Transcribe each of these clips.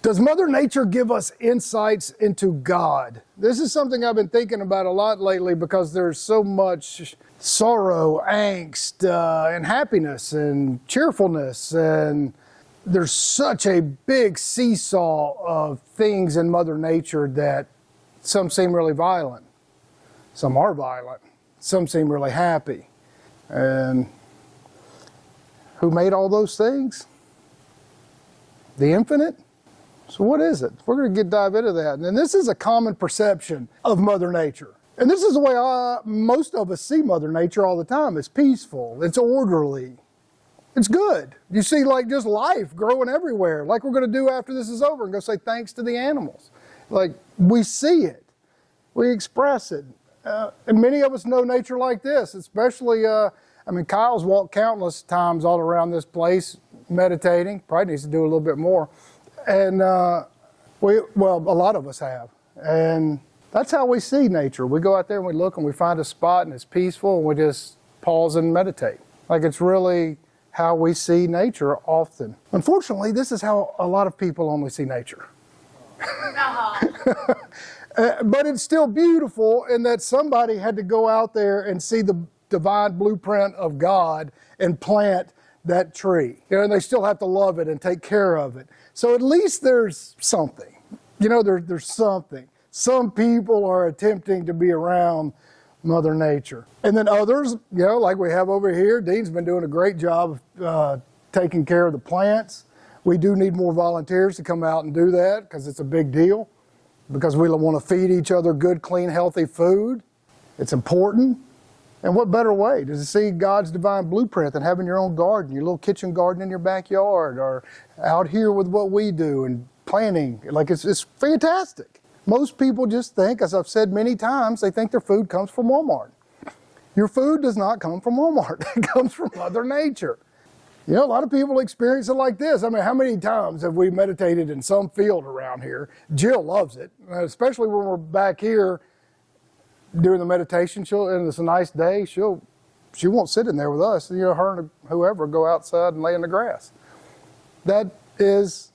Does Mother Nature give us insights into God? This is something I've been thinking about a lot lately because there's so much sorrow, angst, and happiness and cheerfulness, and there's such a big seesaw of things in Mother Nature that some seem really violent, some are violent, some seem really happy. And who made all those things? The infinite? So what is it? We're going to dive into that. And this is a common perception of Mother Nature. And this is the way most of us see Mother Nature all the time. It's peaceful. It's orderly. It's good. You see like just life growing everywhere, like we're going to do after this is over and go say thanks to the animals. Like we see it. We express it. And many of us know nature like this, especially, Kyle's walked countless times all around this place meditating. Probably needs to do a little bit more. And a lot of us have. And that's how we see nature. We go out there and we look and we find a spot and it's peaceful and we just pause and meditate. Like it's really how we see nature often. Unfortunately, this is how a lot of people only see nature. But it's still beautiful in that somebody had to go out there and see the divine blueprint of God and plant that tree. And they still have to love it and take care of it. So at least there's something. There's something. Some people are attempting to be around Mother Nature. And then others, like we have over here, Dean's been doing a great job of taking care of the plants. We do need more volunteers to come out and do that because it's a big deal. Because we want to feed each other good, clean, healthy food. It's important. And what better way to see God's divine blueprint than having your own garden, your little kitchen garden in your backyard, or out here with what we do and planting. Like it's fantastic. Most people just think, as I've said many times, they think their food comes from Walmart. Your food does not come from Walmart. It comes from Mother Nature. A lot of people experience it like this. How many times have we meditated in some field around here? Jill loves it, especially when we're back here doing the meditation. And it's a nice day. She won't sit in there with us. Her and whoever go outside and lay in the grass. That is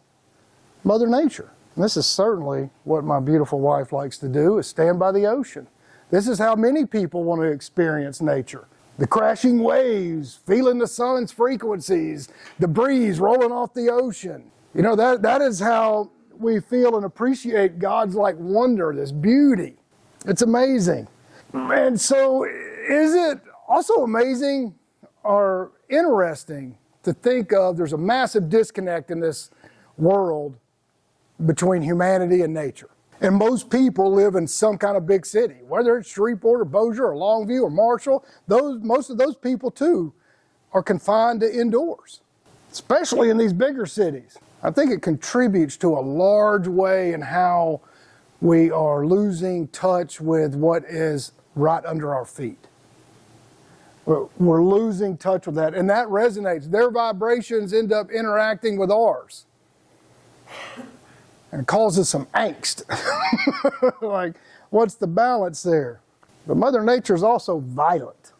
Mother Nature. And this is certainly what my beautiful wife likes to do, is stand by the ocean. This is how many people want to experience nature. The crashing waves, feeling the sun's frequencies, the breeze rolling off the ocean. That is how we feel and appreciate God's wonder, this beauty. It's amazing. And so is it also amazing or interesting to think of there's a massive disconnect in this world between humanity and nature. And most people live in some kind of big city, whether it's Shreveport or Bossier or Longview or Marshall. Most of those people, too, are confined to indoors, especially in these bigger cities. I think it contributes to a large way in how we are losing touch with what is right under our feet. We're losing touch with that, and that resonates. Their vibrations end up interacting with ours. And it causes some angst. What's the balance there? But Mother Nature is also violent,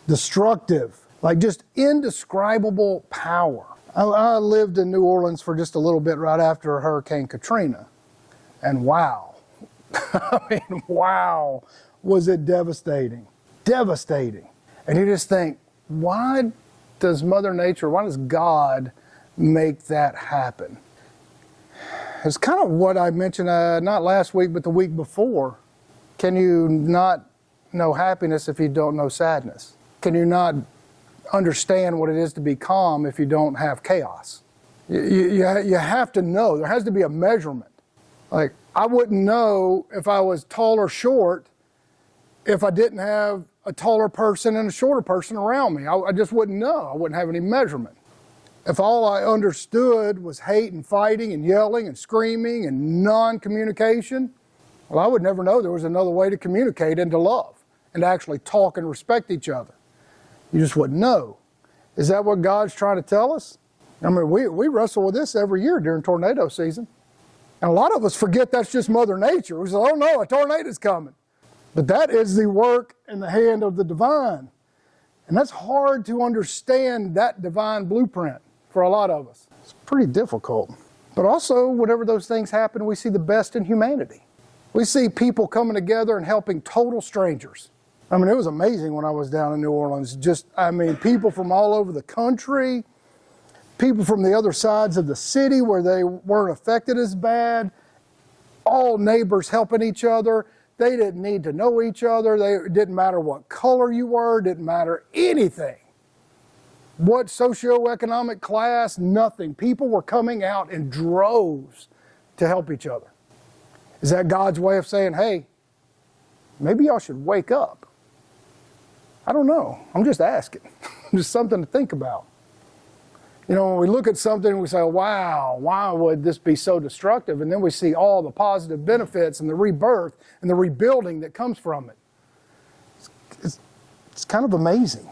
destructive, just indescribable power. I lived in New Orleans for just a little bit right after Hurricane Katrina. And wow, wow, was it devastating. Devastating. And you just think, why does God make that happen? It's kind of what I mentioned, not last week, but the week before. Can you not know happiness if you don't know sadness? Can you not understand what it is to be calm if you don't have chaos? You have to know. There has to be a measurement. I wouldn't know if I was tall or short if I didn't have a taller person and a shorter person around me. I just wouldn't know. I wouldn't have any measurement. If all I understood was hate and fighting and yelling and screaming and non-communication, I would never know there was another way to communicate and to love and to actually talk and respect each other. You just wouldn't know. Is that what God's trying to tell us? We wrestle with this every year during tornado season. And a lot of us forget that's just Mother Nature. We say, oh no, a tornado's coming. But that is the work in the hand of the divine. And that's hard to understand, that divine blueprint, for a lot of us. It's pretty difficult. But also, whenever those things happen, we see the best in humanity. We see people coming together and helping total strangers. I mean, it was amazing when I was down in New Orleans. People from all over the country, people from the other sides of the city where they weren't affected as bad, all neighbors helping each other. They didn't need to know each other. It didn't matter what color you were, didn't matter anything. What socioeconomic class, nothing. People were coming out in droves to help each other. Is that God's way of saying, hey, maybe y'all should wake up? I don't know. I'm just asking. Just something to think about. You know, when we look at something, we say, wow, why would this be so destructive? And then we see all the positive benefits and the rebirth and the rebuilding that comes from it. It's kind of amazing.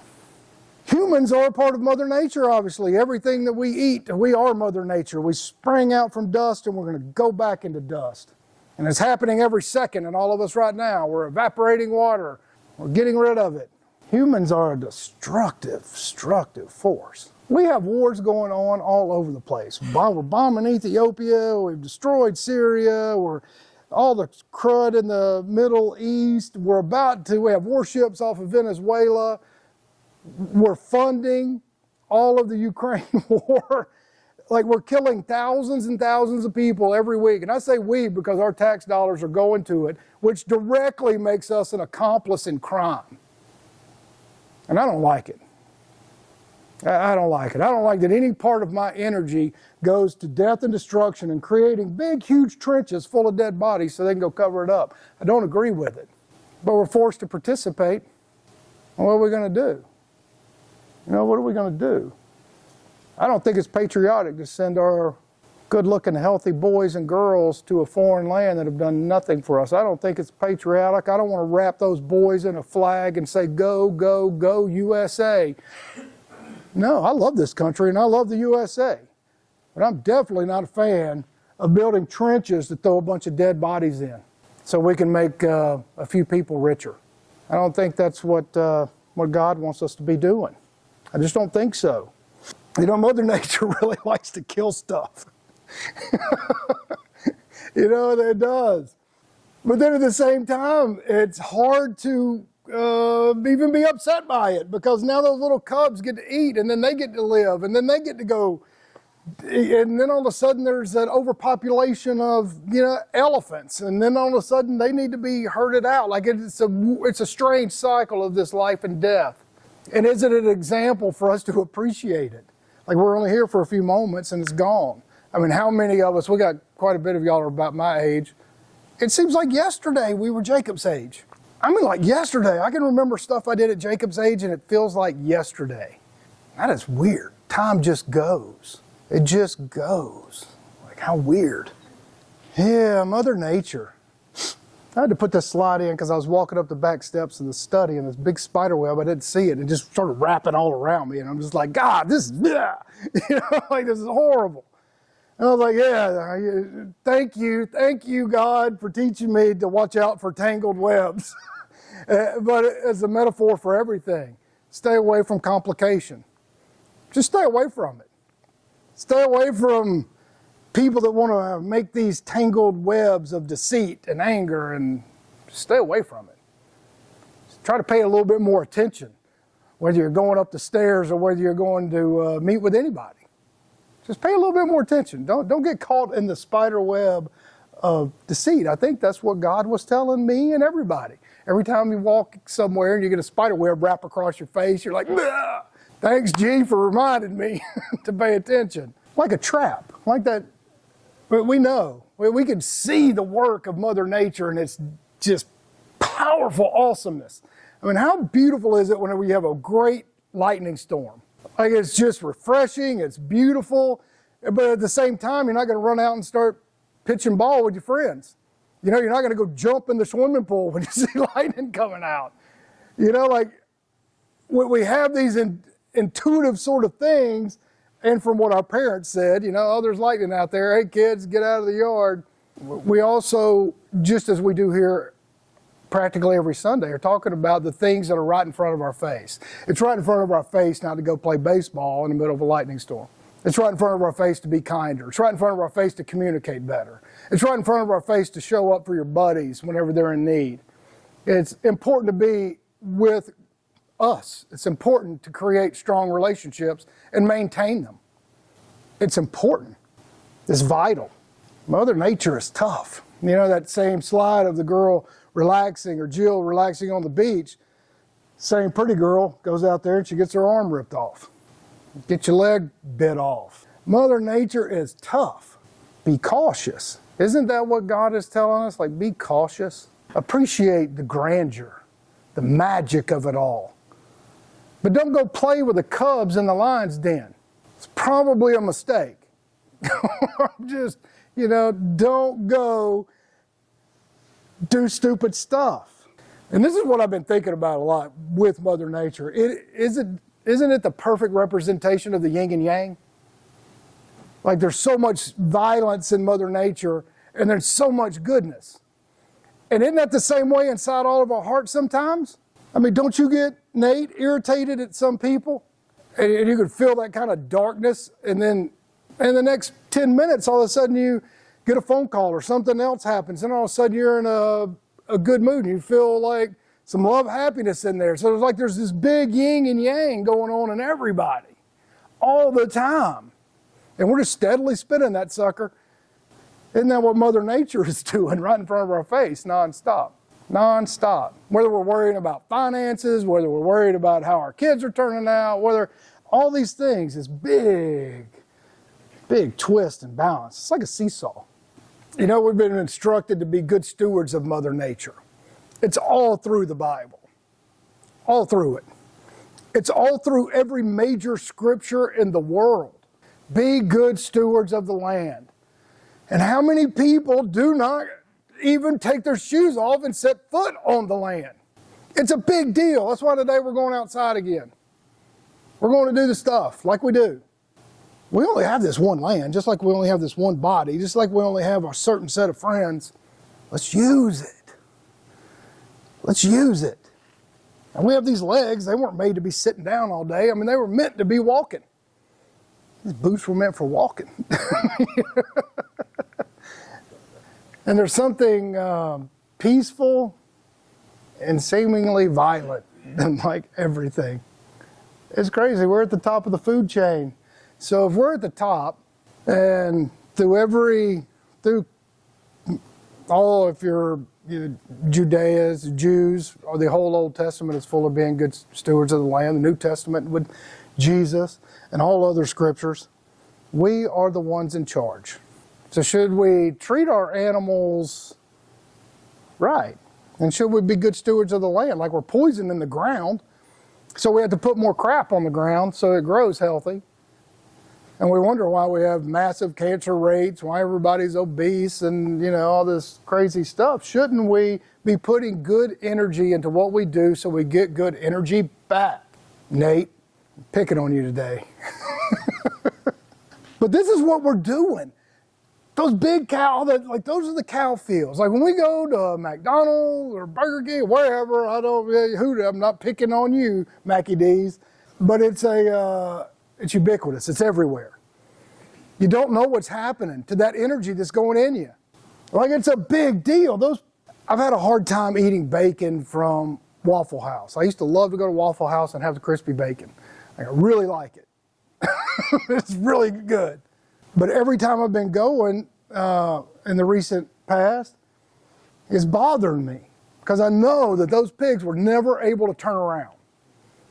Humans are a part of Mother Nature, obviously. Everything that we eat, we are Mother Nature. We sprang out from dust and we're going to go back into dust. And it's happening every second in all of us right now. We're evaporating water. We're getting rid of it. Humans are a destructive force. We have wars going on all over the place. We're bombing Ethiopia. We've destroyed Syria. We're all the crud in the Middle East. We have warships off of Venezuela. We're funding all of the Ukraine war. Like, we're killing thousands and thousands of people every week. And I say we because our tax dollars are going to it, which directly makes us an accomplice in crime. And I don't like it. I don't like it. I don't like that any part of my energy goes to death and destruction and creating big, huge trenches full of dead bodies so they can go cover it up. I don't agree with it. But we're forced to participate. What are we going to do? You know, what are we going to do? I don't think it's patriotic to send our good-looking, healthy boys and girls to a foreign land that have done nothing for us. I don't think it's patriotic. I don't want to wrap those boys in a flag and say, go, go, go, USA. No, I love this country and I love the USA. But I'm definitely not a fan of building trenches to throw a bunch of dead bodies in so we can make a few people richer. I don't think that's what God wants us to be doing. I just don't think so. You know, Mother Nature really likes to kill stuff. You know, it does. But then at the same time, it's hard to even be upset by it because now those little cubs get to eat and then they get to live and then they get to go. And then all of a sudden there's that overpopulation of, you know, elephants. And then all of a sudden they need to be herded out. Like it's a strange cycle of this life and death. And is it an example for us to appreciate it? Like, we're only here for a few moments and it's gone. I mean, how many of us, we got quite a bit of y'all are about my age. It seems like yesterday we were Jacob's age. I mean, like yesterday. I can remember stuff I did at Jacob's age and it feels like yesterday. That is weird. Time just goes. It just goes. Like, how weird. Yeah, Mother Nature. I had to put this slide in because I was walking up the back steps of the study and this big spider web, I didn't see it. It just started wrapping all around me. And I'm just like, God, this is, yeah. You know, like, this is horrible. And I was like, yeah, thank you, God, for teaching me to watch out for tangled webs. But it's a metaphor for everything. Stay away from complication. Just stay away from it. Stay away from people that want to make these tangled webs of deceit and anger, and stay away from it. Just try to pay a little bit more attention, whether you're going up the stairs or whether you're going to meet with anybody. Just pay a little bit more attention. Don't get caught in the spider web of deceit. I think that's what God was telling me and everybody. Every time you walk somewhere and you get a spider web wrap across your face, you're like, "Bleh! Thanks, G, for reminding me to pay attention." Like a trap, like that. We know, we can see the work of Mother Nature and it's just powerful awesomeness. I mean, how beautiful is it whenever you have a great lightning storm? Like, it's just refreshing, it's beautiful, but at the same time, you're not going to run out and start pitching ball with your friends. You know, you're not going to go jump in the swimming pool when you see lightning coming out. You know, like, we have these intuitive sort of things. And from what our parents said, you know, oh, there's lightning out there. Hey, kids, get out of the yard. We also, just as we do here practically every Sunday, are talking about the things that are right in front of our face. It's right in front of our face not to go play baseball in the middle of a lightning storm. It's right in front of our face to be kinder. It's right in front of our face to communicate better. It's right in front of our face to show up for your buddies whenever they're in need. It's important to be with us. It's important to create strong relationships and maintain them. It's important. It's vital. Mother Nature is tough. You know that same slide of the girl relaxing, or Jill relaxing on the beach. Same pretty girl goes out there and she gets her arm ripped off. Get your leg bit off. Mother Nature is tough. Be cautious. Isn't that what God is telling us? Like, be cautious. Appreciate the grandeur, the magic of it all. But don't go play with the cubs in the lion's den. It's probably a mistake. Just, don't go do stupid stuff. And this is what I've been thinking about a lot with Mother Nature. Isn't it the perfect representation of the yin and yang? Like, there's so much violence in Mother Nature, and there's so much goodness. And isn't that the same way inside all of our hearts sometimes? I mean, don't you get, Nate, irritated at some people? And you could feel that kind of darkness, and then in the next 10 minutes, all of a sudden you get a phone call or something else happens, and all of a sudden you're in a good mood, and you feel like some love, happiness in there. So it's like there's this big yin and yang going on in everybody all the time. And we're just steadily spinning that sucker. Isn't that what Mother Nature is doing right in front of our face, nonstop? Nonstop. Whether we're worrying about finances, whether we're worried about how our kids are turning out, whether all these things, is big twist and balance. It's like a seesaw. We've been instructed to be good stewards of Mother Nature. It's all through the Bible. All through it. It's all through every major scripture in the world. Be good stewards of the land. And how many people do not even take their shoes off and set foot on the land? It's a big deal. That's why today we're going outside again. We're going to do the stuff like we do. We only have this one land, just like we only have this one body, just like we only have a certain set of friends. Let's use it. Let's use it. And we have these legs. They weren't made to be sitting down all day. I mean, they were meant to be walking. These boots were meant for walking. And there's something peaceful and seemingly violent in like everything. It's crazy. We're at the top of the food chain. So if we're at the top, and if you're Jews, or the whole Old Testament is full of being good stewards of the land, the New Testament with Jesus and all other scriptures, we are the ones in charge. So should we treat our animals right? And should we be good stewards of the land? Like, we're poisoning the ground, so we have to put more crap on the ground so it grows healthy. And we wonder why we have massive cancer rates, why everybody's obese, and all this crazy stuff. Shouldn't we be putting good energy into what we do so we get good energy back? Nate, I'm picking on you today. But this is what we're doing. Those big those are the cow fields. Like when we go to McDonald's or Burger King, wherever, I'm not picking on you, Mackie D's, but it's ubiquitous. It's everywhere. You don't know what's happening to that energy that's going in you. Like, it's a big deal. I've had a hard time eating bacon from Waffle House. I used to love to go to Waffle House and have the crispy bacon. I really like it. It's really good. But every time I've been going in the recent past, it's bothering me because I know that those pigs were never able to turn around.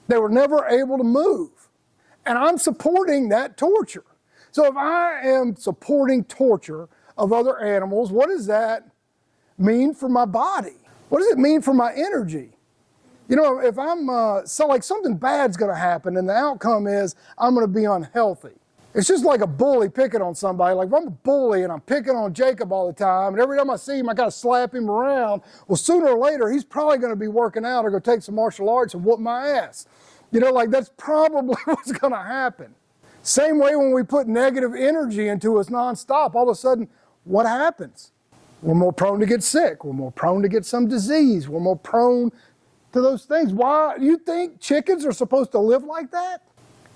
They were never able to move. And I'm supporting that torture. So if I am supporting torture of other animals, what does that mean for my body? What does it mean for my energy? If I'm, something bad's going to happen and the outcome is I'm going to be unhealthy. It's just like a bully picking on somebody. Like, if I'm a bully and I'm picking on Jacob all the time, and every time I see him, I got to slap him around, well, sooner or later, he's probably going to be working out or go take some martial arts and whoop my ass. That's probably what's going to happen. Same way when we put negative energy into us nonstop, all of a sudden, what happens? We're more prone to get sick. We're more prone to get some disease. We're more prone to those things. Why? You think chickens are supposed to live like that?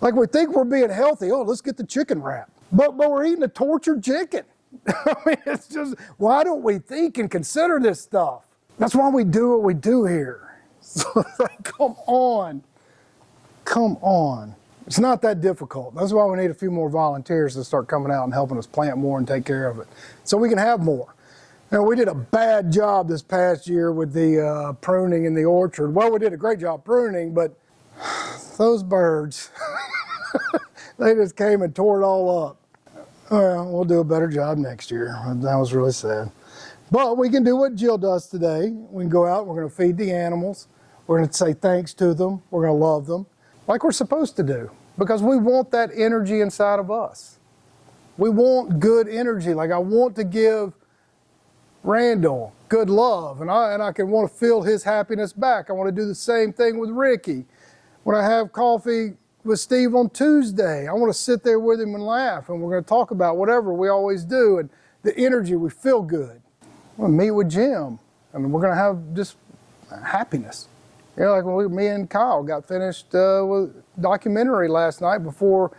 Like we think we're being healthy. Oh, let's get the chicken wrap. But we're eating a tortured chicken. I mean, it's just, why don't we think and consider this stuff? That's why we do what we do here. So come on. Come on. It's not that difficult. That's why we need a few more volunteers to start coming out and helping us plant more and take care of it, so we can have more. Now, we did a bad job this past year with the pruning in the orchard. Well, we did a great job pruning, but those birds, they just came and tore it all up. Well, we'll do a better job next year. That was really sad. But we can do what Jill does today. We can go out, we're going to feed the animals. We're going to say thanks to them. We're going to love them like we're supposed to do, because we want that energy inside of us. We want good energy. Like I want to give Randall good love, and I can want to feel his happiness back. I want to do the same thing with Ricky. When I have coffee with Steve on Tuesday, I want to sit there with him and laugh, and we're going to talk about whatever we always do, and the energy, we feel good. I'm going to meet with Jim, and we're going to have just happiness. You know, like when me and Kyle got finished with documentary last night after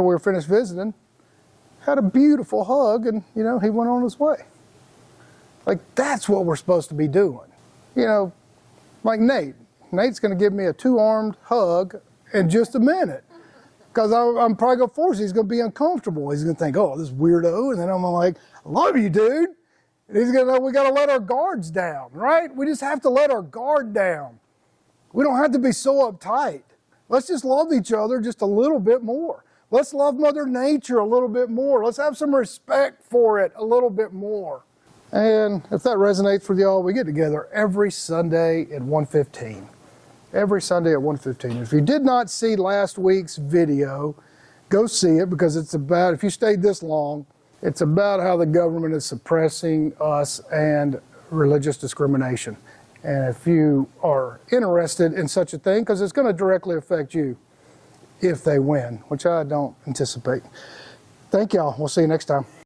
we were finished visiting, had a beautiful hug, and, you know, he went on his way. Like, that's what we're supposed to be doing. You know, like Nate's going to give me a 2-armed hug in just a minute, because I'm probably going to force it. He's going to be uncomfortable. He's going to think, oh, this weirdo, and then I'm like, I love you, dude. And he's going to know we got to let our guards down, right? We just have to let our guard down. We don't have to be so uptight. Let's just love each other just a little bit more. Let's love Mother Nature a little bit more. Let's have some respect for it a little bit more. And if that resonates with y'all, we get together every Sunday at 1:15. Every Sunday at 1:15. If you did not see last week's video, go see it, because it's about, if you stayed this long, it's about how the government is suppressing us and religious discrimination. And if you are interested in such a thing, because it's going to directly affect you if they win, which I don't anticipate. Thank y'all. We'll see you next time.